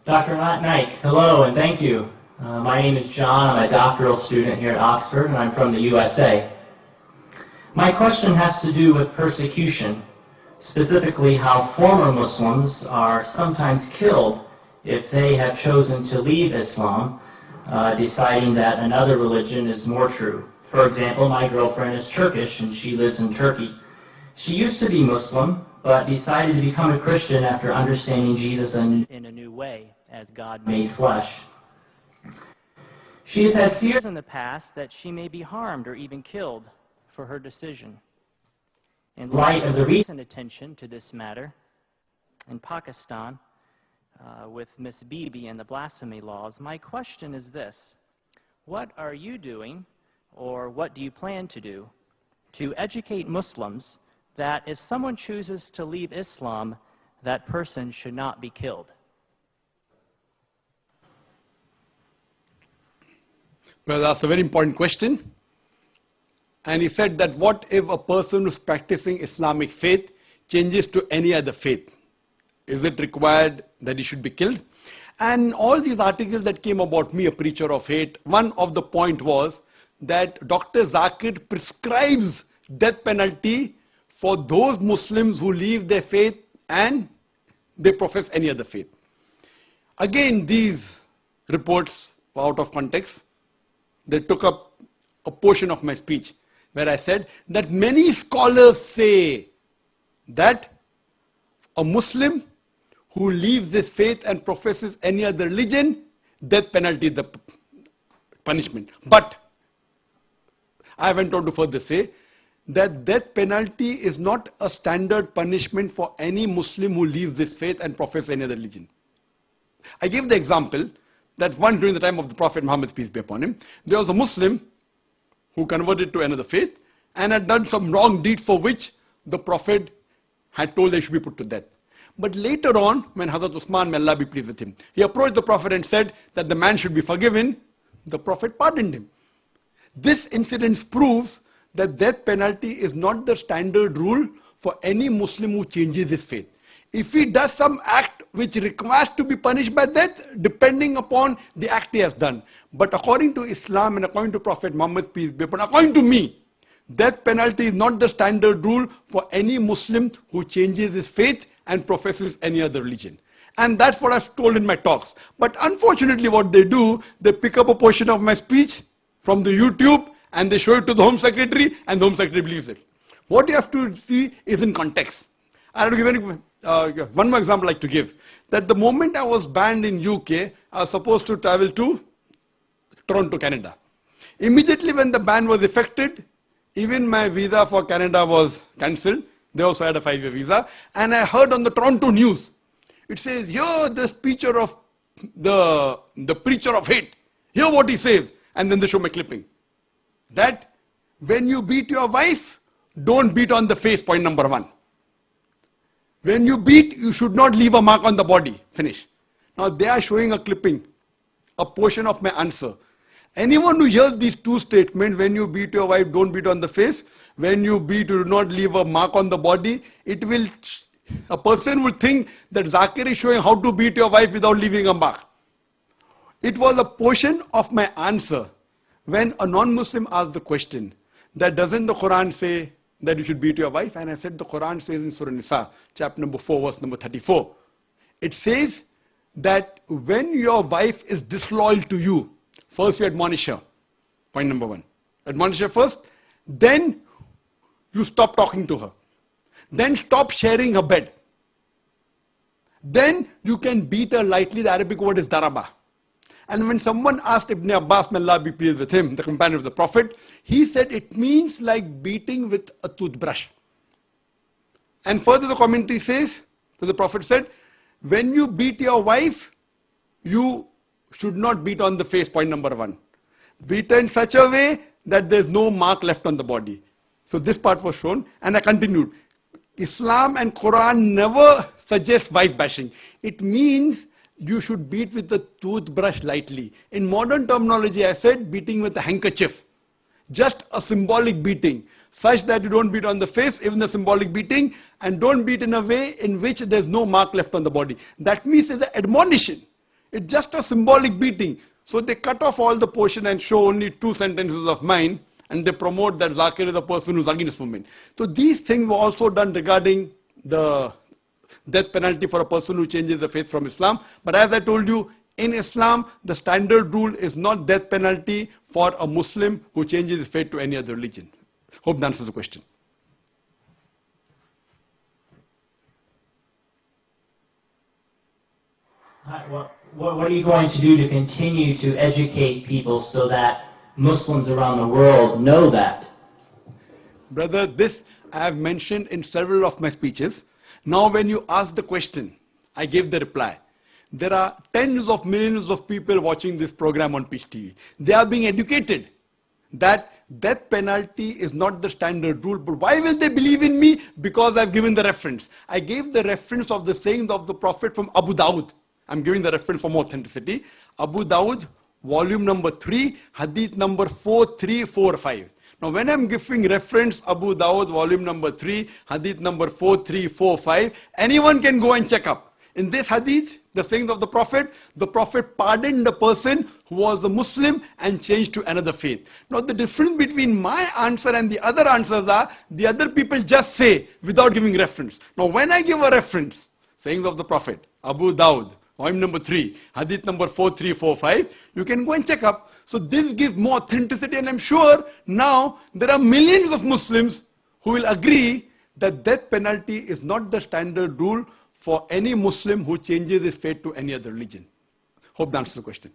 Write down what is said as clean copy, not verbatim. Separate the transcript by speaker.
Speaker 1: Dr. Naik, hello and thank you. My name is John. I'm a doctoral student here at Oxford and I'm from the U.S.A. My question has to do with persecution, specifically how former Muslims are sometimes killed if they have chosen to leave Islam, deciding that another religion is more true. For example, my girlfriend is Turkish and she lives in Turkey. She used to be Muslim, but decided to become a Christian after understanding Jesus in a new way, as God made flesh. She has had fears in the past that she may be harmed or even killed for her decision. In light of the recent attention to this matter in Pakistan with Miss Bibi and the blasphemy laws, my question is this: what are you doing, or what do you plan to do, to educate Muslims that if someone chooses to leave Islam, that person should not be killed?
Speaker 2: Well, asked a very important question. And he said that what if a person who's practicing Islamic faith changes to any other faith? Is it required that he should be killed? And all these articles that came about me, a preacher of hate, one of the point was that Dr. Zakir prescribes death penalty for those Muslims who leave their faith and they profess any other faith. Again, these reports were out of context. They took up a portion of my speech where I said that many scholars say that a Muslim who leaves this faith and professes any other religion, death penalty is the punishment. But I went on to further say that death penalty is not a standard punishment for any Muslim who leaves this faith and professes any other religion. I gave the example that one during the time of the Prophet Muhammad, peace be upon him, there was a Muslim who converted to another faith and had done some wrong deeds for which the Prophet had told they should be put to death. But later on, when Hazrat Usman, may Allah be pleased with him, he approached the Prophet and said that the man should be forgiven, the Prophet pardoned him. This incident proves that death penalty is not the standard rule for any Muslim who changes his faith. If he does some act which requires to be punished by death, depending upon the act he has done. But according to Islam and according to Prophet Muhammad, peace be upon him, according to me, death penalty is not the standard rule for any Muslim who changes his faith and professes any other religion. And that's what I've told in my talks. But unfortunately what they do, they pick up a portion of my speech from the YouTube and they show it to the Home Secretary and the Home Secretary believes it. What you have to see is in context. I'll give one more example I'd like to give. That the moment I was banned in UK, I was supposed to travel to Toronto, Canada. Immediately when the ban was effected, even my visa for Canada was cancelled. They also had a 5-year visa. And I heard on the Toronto news, it says, here the preacher of the preacher of hate. Hear what he says. And then they show my clipping. That when you beat your wife, don't beat on the face, point number 1. When you beat, you should not leave a mark on the body. Finish. Now they are showing a clipping, a portion of my answer. Anyone who hears these two statements, when you beat your wife, don't beat on the face. When you beat, do not leave a mark on the body. A person will think that Zakir is showing how to beat your wife without leaving a mark. It was a portion of my answer when a non-Muslim asked the question that doesn't the Quran say that you should beat your wife? And I said the Quran says in Surah Nisa, chapter number 4, verse number 34. It says that when your wife is disloyal to you, first you admonish her. Point number 1. Admonish her first. Then you stop talking to her. Then stop sharing her bed. Then you can beat her lightly. The Arabic word is daraba. And when someone asked Ibn Abbas, may Allah be pleased with him, the companion of the Prophet, he said it means like beating with a toothbrush. And further the commentary says, so the Prophet said, when you beat your wife, you should not beat on the face, point number 1. Beat her in such a way that there's no mark left on the body. So this part was shown, and I continued. Islam and Quran never suggest wife bashing. It means you should beat with the toothbrush lightly. In modern terminology, I said beating with a handkerchief. Just a symbolic beating, such that you don't beat on the face, even a symbolic beating, and don't beat in a way in which there's no mark left on the body. That means it's an admonition. It's just a symbolic beating. So they cut off all the portion and show only 2 sentences of mine, and they promote that Zakir is the person who's against women. So these things were also done regarding the death penalty for a person who changes the faith from Islam. But as I told you, in Islam, the standard rule is not death penalty for a Muslim who changes his faith to any other religion. Hope that answers the question.
Speaker 1: What are you going to do to continue to educate people so that Muslims around the world know that?
Speaker 2: Brother, this I have mentioned in several of my speeches. Now when you ask the question, I gave the reply. There are tens of millions of people watching this program on Peace TV. They are being educated that death penalty is not the standard rule. But why will they believe in me? Because I've given the reference. I gave the reference of the sayings of the Prophet from Abu Dawud. I'm giving the reference for more authenticity. Abu Dawud, volume number 3, hadith number 4345. Now when I'm giving reference Abu Dawud, volume number 3, hadith number 4345, anyone can go and check up. In this hadith, the sayings of the Prophet pardoned the person who was a Muslim and changed to another faith. Now the difference between my answer and the other answers are, the other people just say without giving reference. Now when I give a reference, sayings of the Prophet, Abu Dawud, volume number 3, hadith number 4345, you can go and check up. So this gives more authenticity, and I'm sure now there are millions of Muslims who will agree that death penalty is not the standard rule for any Muslim who changes his faith to any other religion. Hope that answers the question.